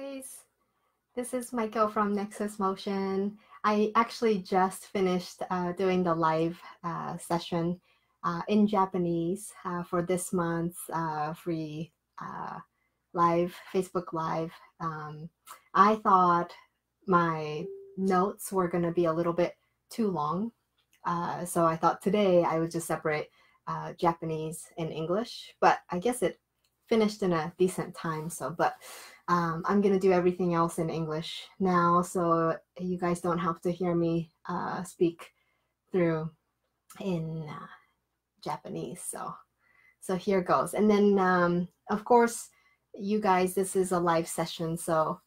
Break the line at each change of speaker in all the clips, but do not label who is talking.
guys, this is Michael from Nexus Motion. I actually just finished doing the live session in Japanese for this month's free live, Facebook Live. I thought my notes were going to be a little bit too long, so I thought today I would just separate Japanese and English, but I guess it finished in a decent time. But I'm gonna do everything else in English now, so you guys don't have to hear me speak through in Japanese. So here goes. And then of course, you guys, this is a live session, so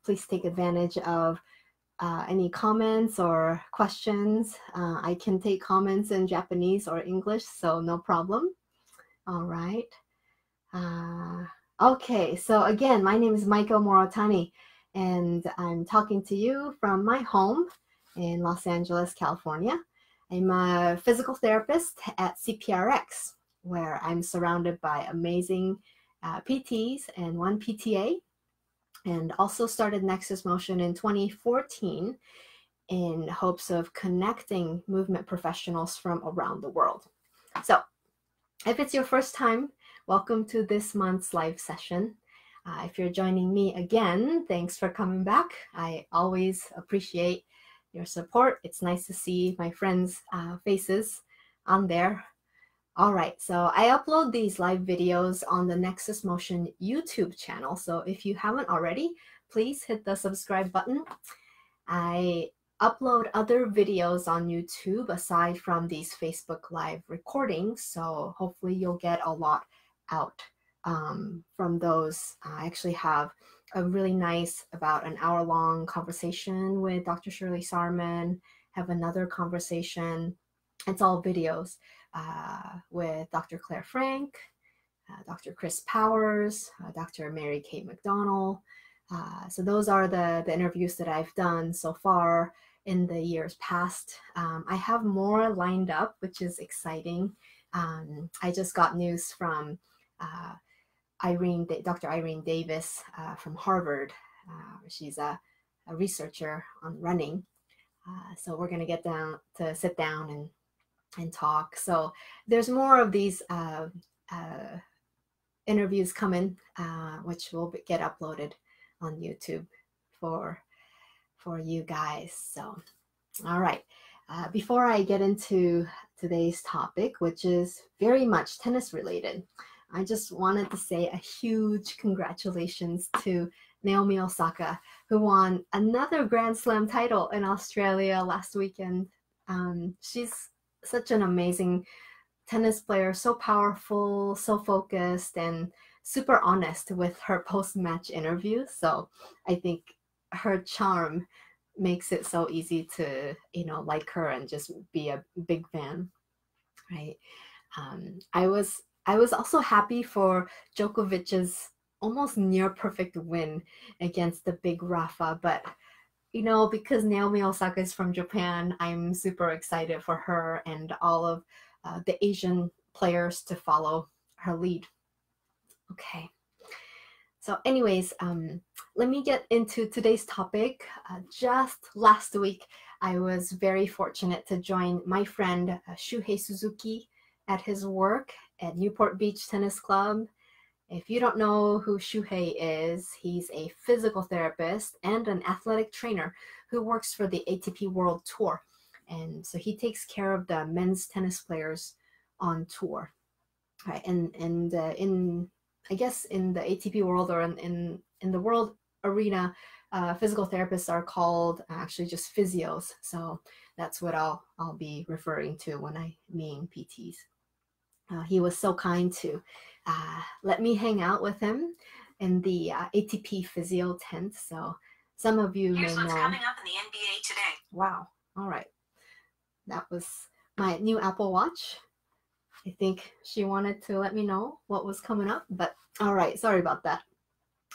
please take advantage of any comments or questions. I can take comments in Japanese or English, so no problem. All right. Okay, so again, my name is Maiko Morotani, and I'm talking to you from my home in Los Angeles, California. I'm a physical therapist at CPRX, where I'm surrounded by amazing PTs and one PTA, and also started Nexus Motion in 2014 in hopes of connecting movement professionals from around the world. So if it's your first time, welcome to this month's live session. If you're joining me again, thanks for coming back. I always appreciate your support. It's nice to see my friends' faces on there. All right, so I upload these live videos on the Nexus Motion YouTube channel. So if you haven't already, please hit the subscribe button. I upload other videos on YouTube aside from these Facebook Live recordings, so hopefully you'll get a lot out from those. I actually have a really nice, about an hour-long conversation with Dr. Shirley Sarman, have another conversation, it's all videos, with Dr. Claire Frank, Dr. Chris Powers, Dr. Mary Kate McDonald. So those are the interviews that I've done so far in the years past. I have more lined up, which is exciting. I just got news from Dr. Irene Davis from Harvard. She's a researcher on running. So we're going to get down to sit down and talk. So there's more of these interviews coming, which will get uploaded on YouTube for you guys. So, all right. Before I get into today's topic, which is very much tennis related, I just wanted to say a huge congratulations to Naomi Osaka, who won another Grand Slam title in Australia last weekend. She's such an amazing tennis player, so powerful, so focused, and super honest with her post-match interview. So I think her charm makes it so easy to, like her and just be a big fan, right? I was also happy for Djokovic's almost near perfect win against the big Rafa, but because Naomi Osaka is from Japan, I'm super excited for her and all of the Asian players to follow her lead. Okay. So anyways, let me get into today's topic. Just last week, I was very fortunate to join my friend Shuhei Suzuki at his work at Newport Beach Tennis Club. If you don't know who Shuhei is, he's a physical therapist and an athletic trainer who works for the ATP World Tour. And so he takes care of the men's tennis players on tour. Right. And in I guess in the ATP world, or in the world arena, physical therapists are called actually just physios. So that's what I'll be referring to when I mean PTs. He was so kind to let me hang out with him in the ATP physio tent. So some of you
Here's
may
what's
know.
coming up in the NBA today.
Wow. All right. That was my new Apple Watch. I think she wanted to let me know what was coming up, but all right, sorry about that.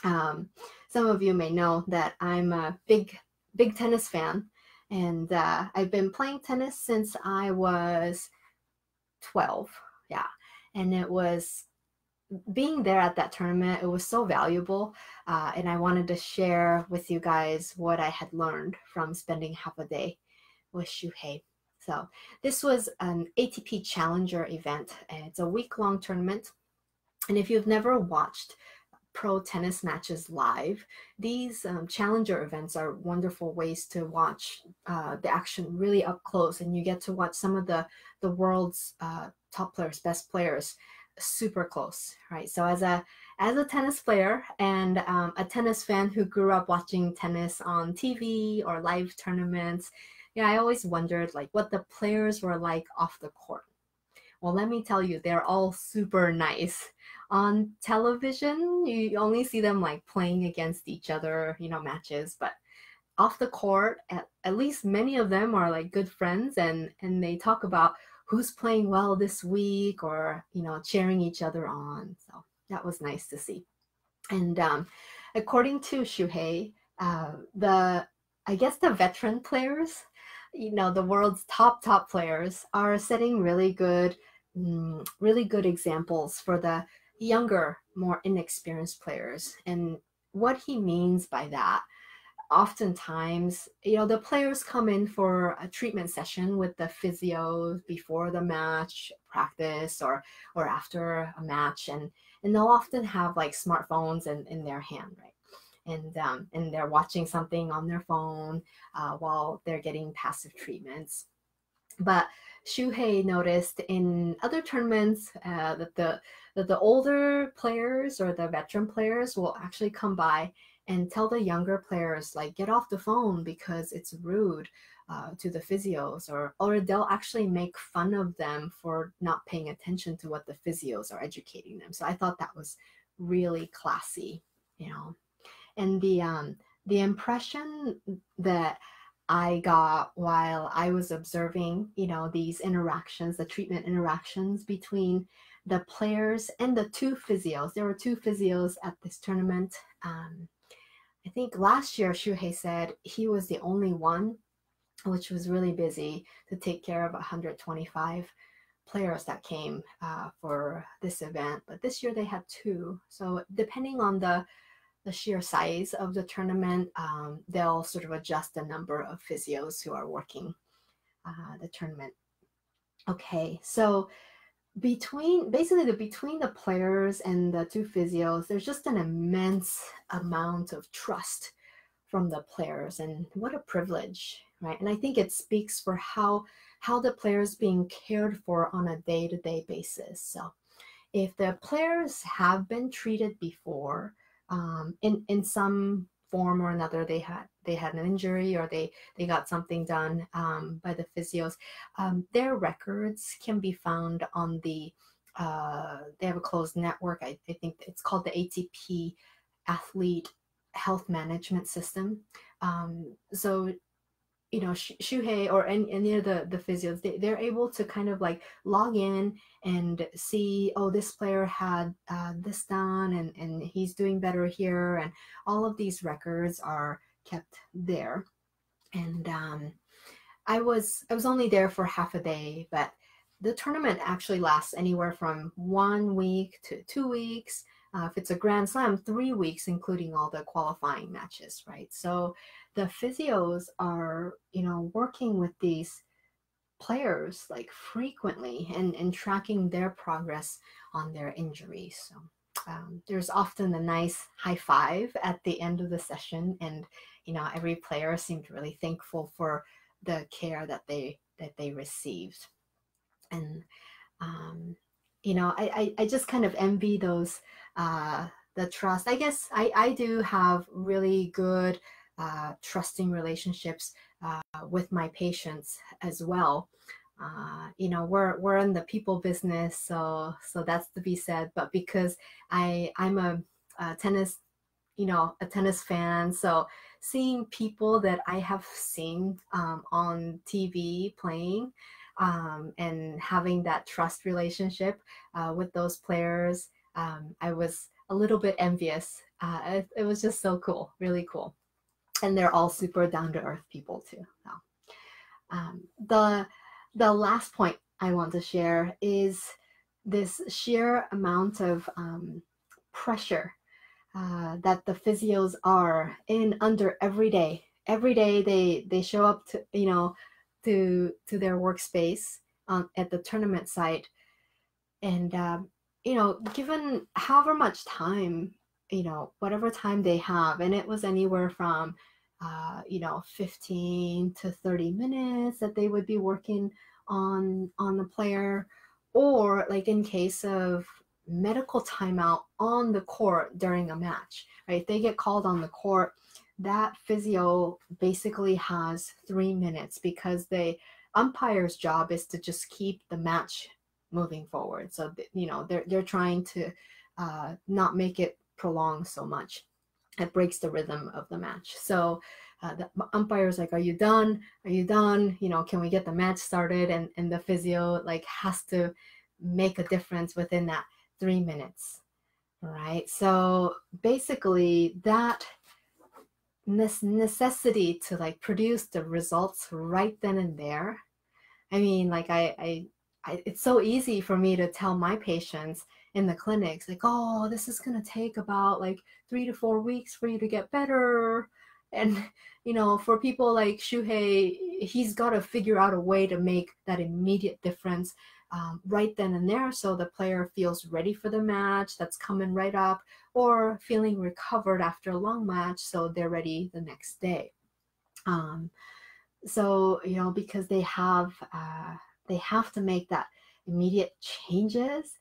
Some of you may know that I'm a big tennis fan, and I've been playing tennis since I was 12. Yeah, and it was being there at that tournament, it was so valuable, and I wanted to share with you guys what I had learned from spending half a day with Shuhei. So this was an ATP Challenger event. It's a week-long tournament, and if you've never watched pro tennis matches live, these challenger events are wonderful ways to watch the action really up close, and you get to watch some of the world's top players, best players, super close, right? So as a tennis player and a tennis fan who grew up watching tennis on TV or live tournaments, yeah, I always wondered like what the players were like off the court. Well, let me tell you, they're all super nice. On television, you only see them like playing against each other, matches, but off the court, at least many of them are like good friends, and they talk about who's playing well this week, or cheering each other on. So that was nice to see. And according to Shuhei, I guess the veteran players, the world's top players are setting really good examples for the younger, more inexperienced players. And what he means by that, oftentimes, the players come in for a treatment session with the physio before the match practice, or after a match, and they'll often have like smartphones in their hand, right? And they're watching something on their phone while they're getting passive treatments. But Shuhei noticed in other tournaments that the older players or the veteran players will actually come by and tell the younger players, like, get off the phone because it's rude to the physios, or they'll actually make fun of them for not paying attention to what the physios are educating them. So I thought that was really classy, And the impression that I got while I was observing, these interactions, the treatment interactions between the players and the two physios. There were two physios at this tournament. I think last year Shuhei said he was the only one, which was really busy, to take care of 125 players that came for this event. But this year they had two. So depending on the sheer size of the tournament, they'll sort of adjust the number of physios who are working the tournament. Okay, so between the players and the two physios, there's just an immense amount of trust from the players, and what a privilege, right? And I think it speaks for how the players being cared for on a day-to-day basis. So if the players have been treated before, in some form or another, they had an injury, or they got something done by the physios, their records can be found on the they have a closed network. I think it's called the ATP Athlete Health Management System. So Shuhei or any of the physios, they're able to kind of like log in and see, oh, this player had this done, and he's doing better here, and all of these records are kept there. And I was only there for half a day, but the tournament actually lasts anywhere from 1 week to 2 weeks. If it's a Grand Slam, 3 weeks, including all the qualifying matches, right? So the physios are, working with these players like frequently and tracking their progress on their injuries. So there's often a nice high five at the end of the session, and every player seemed really thankful for the care that they received. And I just kind of envy those the trust. I guess I do have really good trusting relationships with my patients as well. We're in the people business, so that's to be said. But because I'm a tennis, a tennis fan, so seeing people that I have seen on TV playing, and having that trust relationship with those players, I was a little bit envious. It was just so cool, really cool. And they're all super down-to-earth people too. So, the last point I want to share is this sheer amount of pressure that the physios are in under every day. Every day they show up to to their workspace at the tournament site, and given however much time, whatever time they have, and it was anywhere from 15 to 30 minutes that they would be working on the player, or like in case of medical timeout on the court during a match, right? If they get called on the court, that physio basically has 3 minutes, because the umpire's job is to just keep the match moving forward. So they're trying to not make it prolong so much. It breaks the rhythm of the match. So the umpire's like, are you done? Are you done? Can we get the match started? And the physio like has to make a difference within that 3 minutes, right? So basically that necessity to like produce the results right then and there. I mean, like it's so easy for me to tell my patients in the clinics, like, oh, this is going to take about like 3 to 4 weeks for you to get better. And, for people like Shuhei, he's got to figure out a way to make that immediate difference right then and there, so the player feels ready for the match that's coming right up, or feeling recovered after a long match, so they're ready the next day. So, because they have to make that immediate changes.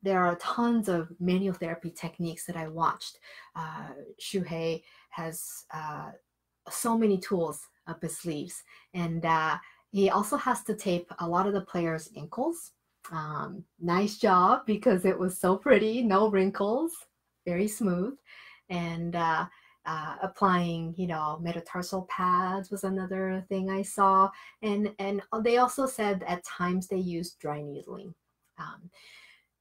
There are tons of manual therapy techniques that I watched. Shuhei has so many tools up his sleeves, and he also has to tape a lot of the players' ankles. Nice job, because it was so pretty, no wrinkles, very smooth. And applying, metatarsal pads was another thing I saw. And they also said at times they used dry needling.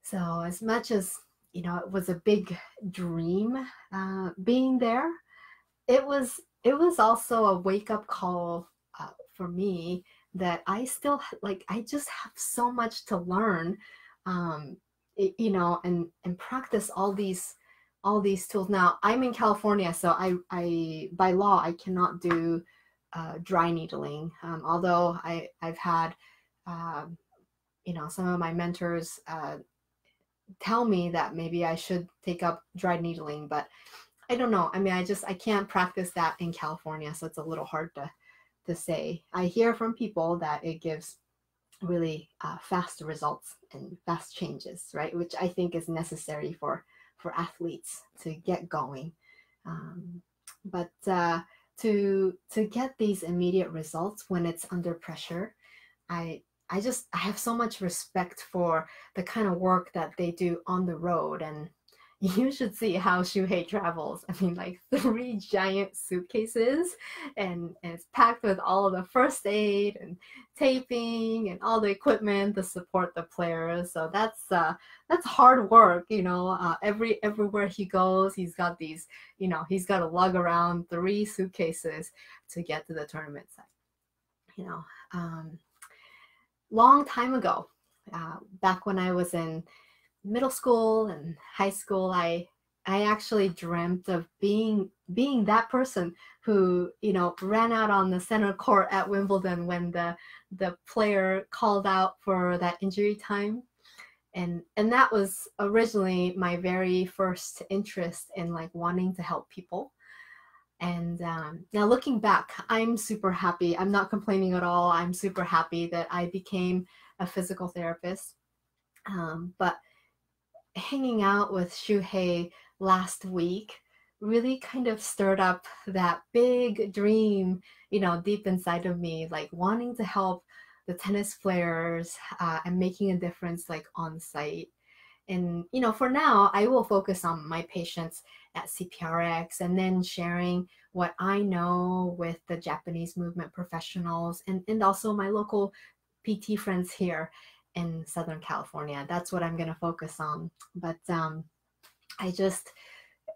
So as much as, it was a big dream being there, it was also a wake-up call for me, that I still I just have so much to learn, and practice all these tools. Now I'm in California, so I by law I cannot do dry needling, although I've had some of my mentors tell me that maybe I should take up dry needling, but I don't know. I mean, I can't practice that in California, so it's a little hard to say. I hear from people that it gives really fast results and fast changes, right? Which I think is necessary for athletes to get going. But to get these immediate results when it's under pressure, I have so much respect for the kind of work that they do on the road. And you should see how Shuhei travels. I mean, like 3 giant suitcases, and it's packed with all of the first aid and taping and all the equipment to support the players. So that's hard work, everywhere he goes, he's got these, he's got to lug around 3 suitcases to get to the tournament site. Long time ago, back when I was in middle school and high school, I actually dreamt of being that person who ran out on the center court at Wimbledon when the player called out for that injury time, and that was originally my very first interest in wanting to help people. And now looking back, I'm super happy. I'm not complaining at all. I'm super happy that I became a physical therapist. But hanging out with Shuhei last week really kind of stirred up that big dream, deep inside of me, wanting to help the tennis players and making a difference on site. And, for now, I will focus on my patients at CPRX, and then sharing what I know with the Japanese movement professionals and also my local PT friends here in Southern California. That's what I'm going to focus on. But I just,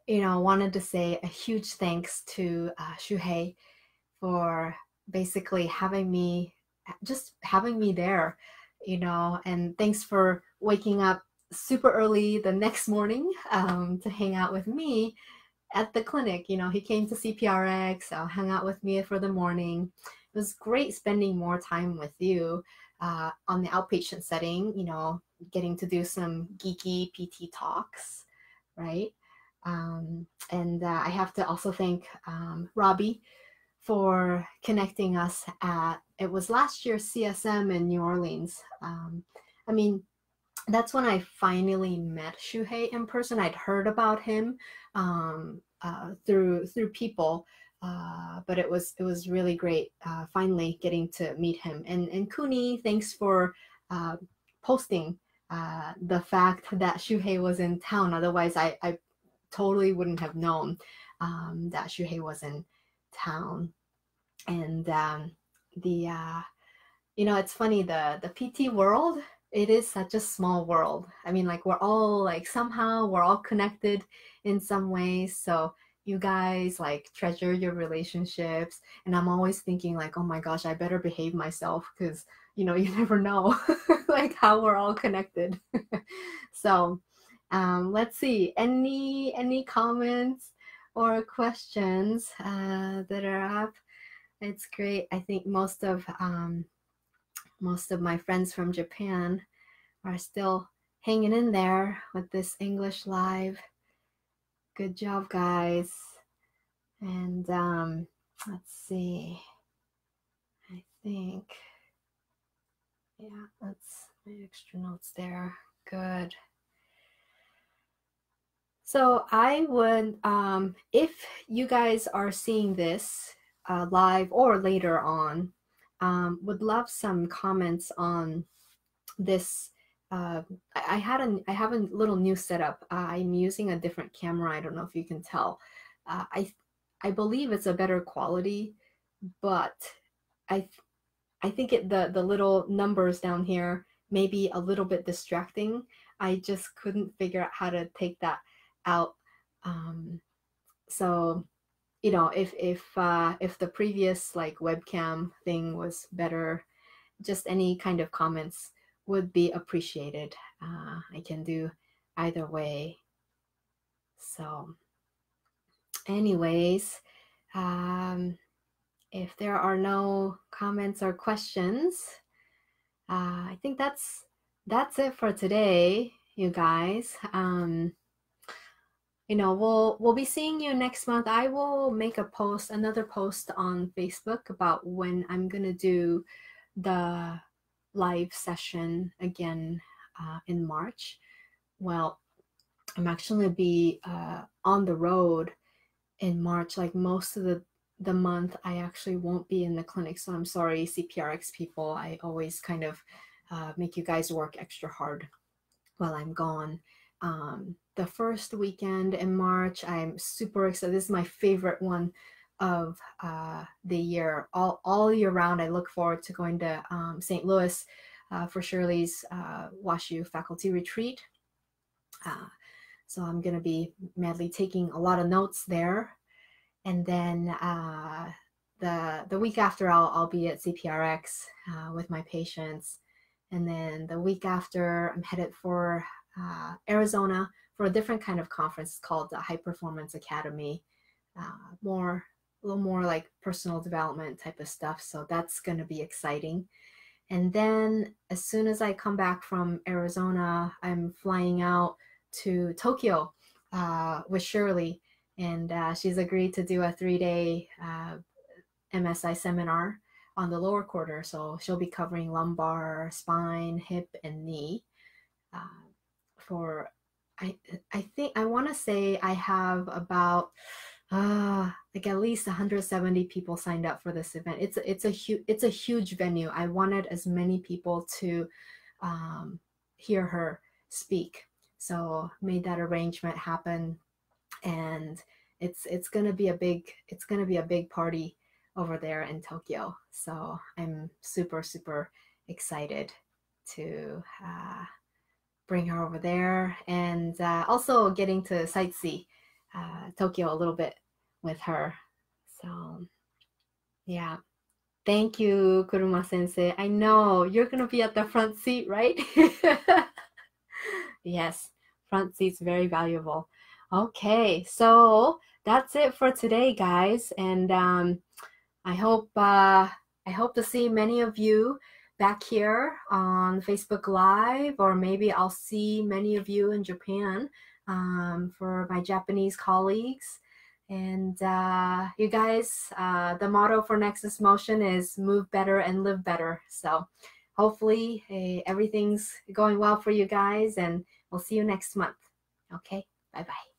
wanted to say a huge thanks to Shuhei for basically having me there, you know, and thanks for waking up super early the next morning to hang out with me at the clinic. You know, he came to CPRX, hung out with me for the morning. It was great spending more time with you on the outpatient setting, you know, getting to do some geeky PT talks, right? And I have to also thank Robbie for connecting us at, it was last year's CSM in New Orleans. I mean, that's when I finally met Shuhei in person. I'd heard about him through people, but it was really great finally getting to meet him. And Kuni, thanks for posting the fact that Shuhei was in town. Otherwise, I totally wouldn't have known that Shuhei was in town. And you know, it's funny, the PT world, it is such a small world. I mean, like, we're all like, somehow we're all connected in some ways. So you guys like treasure your relationships, and I'm always thinking like, oh my gosh, I better behave myself, because you know, you never know like how we're all connected. So let's see, any comments or questions that are up? It's great. I think most of my friends from Japan are still hanging in there with this English live. Good job, guys. And let's see. I think, yeah, that's my extra notes there. Good. So I would, if you guys are seeing this live or later on, would love some comments on this. I have a little new setup. I'm using a different camera. I don't know if you can tell. I believe it's a better quality, but I think the little numbers down here may be a little bit distracting. I just couldn't figure out how to take that out. So, you know, if the previous like webcam thing was better, just any kind of comments would be appreciated. I can do either way. So anyways, if there are no comments or questions, I think that's it for today, you guys. You know, we'll be seeing you next month. I will make another post on Facebook about when I'm gonna do the live session again in March. Well, I'm actually gonna be on the road in March. Like, most of the month I actually won't be in the clinic, so I'm sorry, CPRX people. I always kind of make you guys work extra hard while I'm gone. The first weekend in March, I'm super excited. This is my favorite one of the year. All year round, I look forward to going to St. Louis for Shirley's WashU faculty retreat. So I'm going to be madly taking a lot of notes there. And then the week after, I'll be at CPRX with my patients. And then the week after, I'm headed for Arizona for a different kind of conference called the High Performance Academy, a little more like personal development type of stuff. So that's going to be exciting. And then as soon as I come back from Arizona, I'm flying out to Tokyo with Shirley, and she's agreed to do a 3-day MSI seminar on the lower quarter. So she'll be covering lumbar, spine, hip, and knee. I think I want to say I have about like at least 170 people signed up for this event. It's a huge venue. I wanted as many people to hear her speak, so made that arrangement happen, and it's gonna be a big party over there in Tokyo. So I'm super excited to bring her over there, and also getting to sightsee Tokyo a little bit with her. So yeah, Thank you, Kuruma Sensei. I know you're gonna be at the front seat, right? Yes, front seat's very valuable. Okay, so that's it for today, guys, and I hope to see many of you back here on Facebook Live, or maybe I'll see many of you in Japan for my Japanese colleagues. And you guys, the motto for Nexus Motion is move better and live better. So hopefully everything's going well for you guys, and we'll see you next month. Okay, bye-bye.